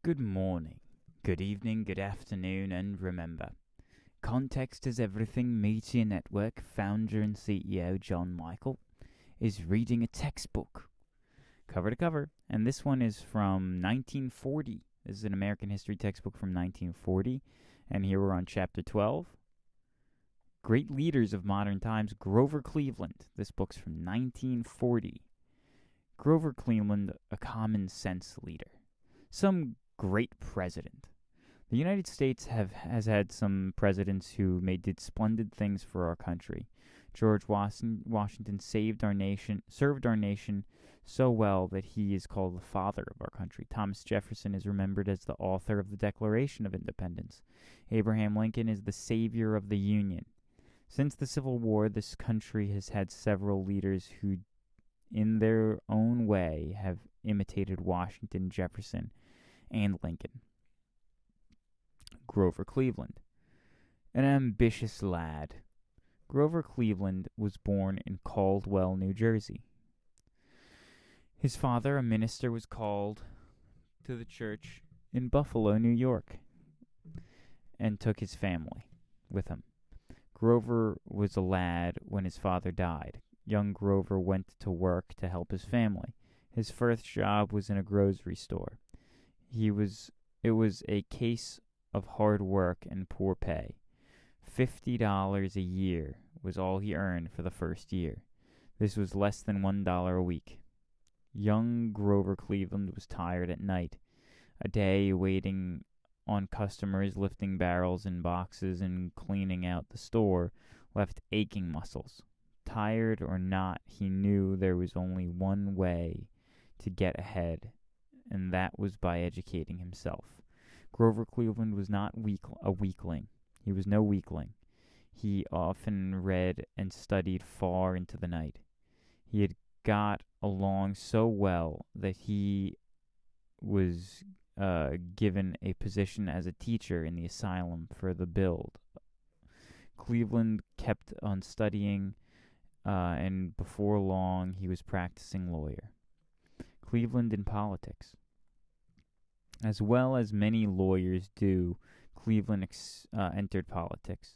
Good morning, good evening, good afternoon, and remember, Context is Everything Media Network founder and CEO John Michael is reading a textbook, cover to cover, and this one is from 1940. This is an American history textbook from 1940, and here we're on chapter 12. Great Leaders of Modern Times, Grover Cleveland. This book's from 1940. Grover Cleveland, a common sense leader. Some great president. The United States has had some presidents who did splendid things for our country. George Washington served our nation so well that he is called the father of our country. Thomas Jefferson is remembered as the author of the Declaration of Independence. Abraham Lincoln is the savior of the Union. Since the Civil War, this country has had several leaders who, in their own way, have imitated Washington, Jefferson, and Lincoln. Grover Cleveland, an ambitious lad. Grover Cleveland was born in Caldwell, New Jersey. His father, a minister, was called to the church in Buffalo, New York, and took his family with him. Grover was a lad when his father died. Young Grover went to work to help his family. His first job was in a grocery store. It was a case of hard work and poor pay. $50 a year was all he earned for the first year. This was less than $1 a week. Young Grover Cleveland was tired at night. A day waiting on customers, lifting barrels and boxes, and cleaning out the store left aching muscles. Tired or not, he knew there was only one way to get ahead, and that was by educating himself. Grover Cleveland was not a weakling. He was no weakling. He often read and studied far into the night. He had got along so well that he was given a position as a teacher in the asylum for the Build. Cleveland kept on studying, and before long he was practicing lawyer. Cleveland in politics. As well as many lawyers do, Cleveland entered politics.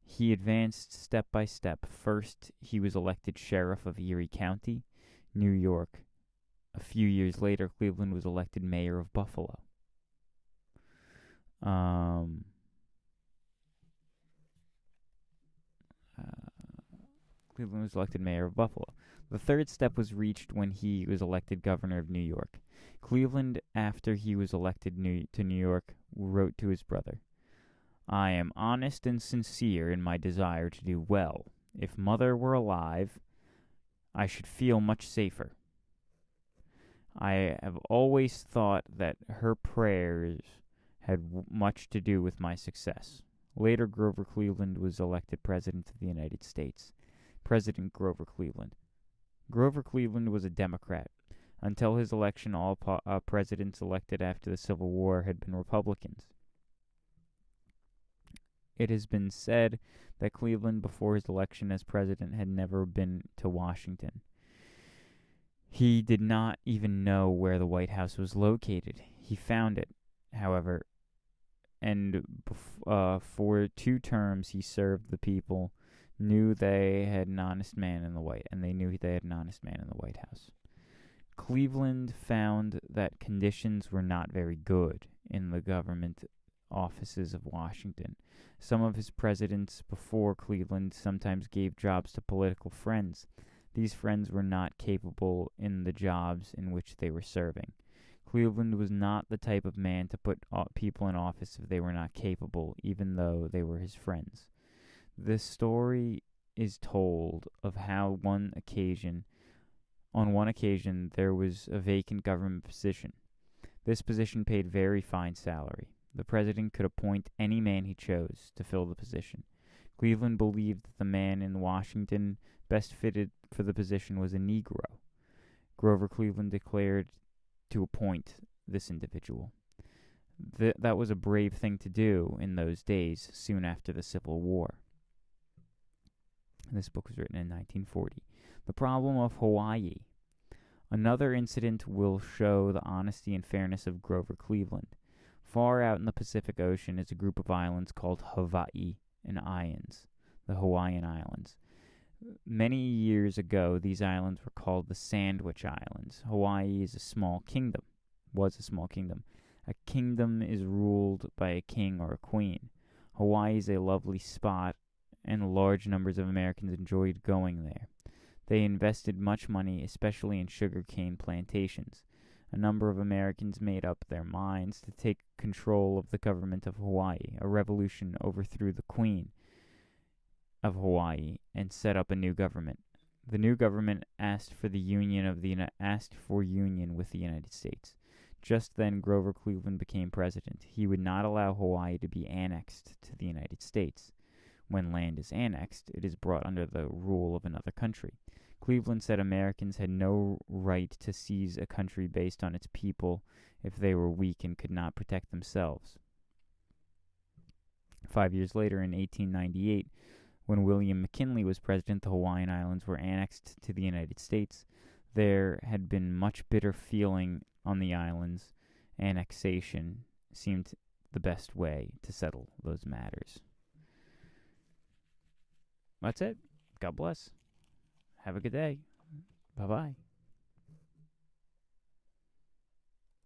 He advanced step by step. First, he was elected sheriff of Erie County, New York. A few years later, Cleveland was elected mayor of Buffalo. Cleveland was elected mayor of Buffalo. The third step was reached when he was elected governor of New York. Cleveland, after he was elected to New York, wrote to his brother, "I am honest and sincere in my desire to do well. If Mother were alive, I should feel much safer. I have always thought that her prayers had much to do with my success." Later, Grover Cleveland was elected President of the United States. President Grover Cleveland. Grover Cleveland was a Democrat. Until his election, all presidents elected after the Civil War had been Republicans. It has been said that Cleveland, before his election as president, had never been to Washington. He did not even know where the White House was located. He found it, however, and for 2 terms he served the people. Knew they had an honest man in the White House. Cleveland found that conditions were not very good in the government offices of Washington. Some of his presidents before Cleveland sometimes gave jobs to political friends. These friends were not capable in the jobs in which they were serving. Cleveland was not the type of man to put people in office if they were not capable, even though they were his friends. This story is told of how on one occasion there was a vacant government position. This position paid very fine salary. The president could appoint any man he chose to fill the position. Cleveland believed that the man in Washington best fitted for the position was a Negro. Grover Cleveland declared to appoint this individual. That was a brave thing to do in those days, soon after the Civil War. This book was written in 1940. The Problem of Hawaii. Another incident will show the honesty and fairness of Grover Cleveland. Far out in the Pacific Ocean is a group of islands called Hawaii and Ions, the Hawaiian Islands. Many years ago, these islands were called the Sandwich Islands. Hawaii is a small kingdom, was a small kingdom. A kingdom is ruled by a king or a queen. Hawaii is a lovely spot, and large numbers of Americans enjoyed going there. They invested much money, especially in sugarcane plantations. A number of Americans made up their minds to take control of the government of Hawaii. A revolution overthrew the Queen of Hawaii and set up a new government. The new government asked for union with the United States. Just then, Grover Cleveland became president. He would not allow Hawaii to be annexed to the United States. When land is annexed, it is brought under the rule of another country. Cleveland said Americans had no right to seize a country based on its people if they were weak and could not protect themselves. 5 years later, in 1898, when William McKinley was president, the Hawaiian Islands were annexed to the United States. There had been much bitter feeling on the islands. Annexation seemed the best way to settle those matters. That's it. God bless. Have a good day. Bye-bye.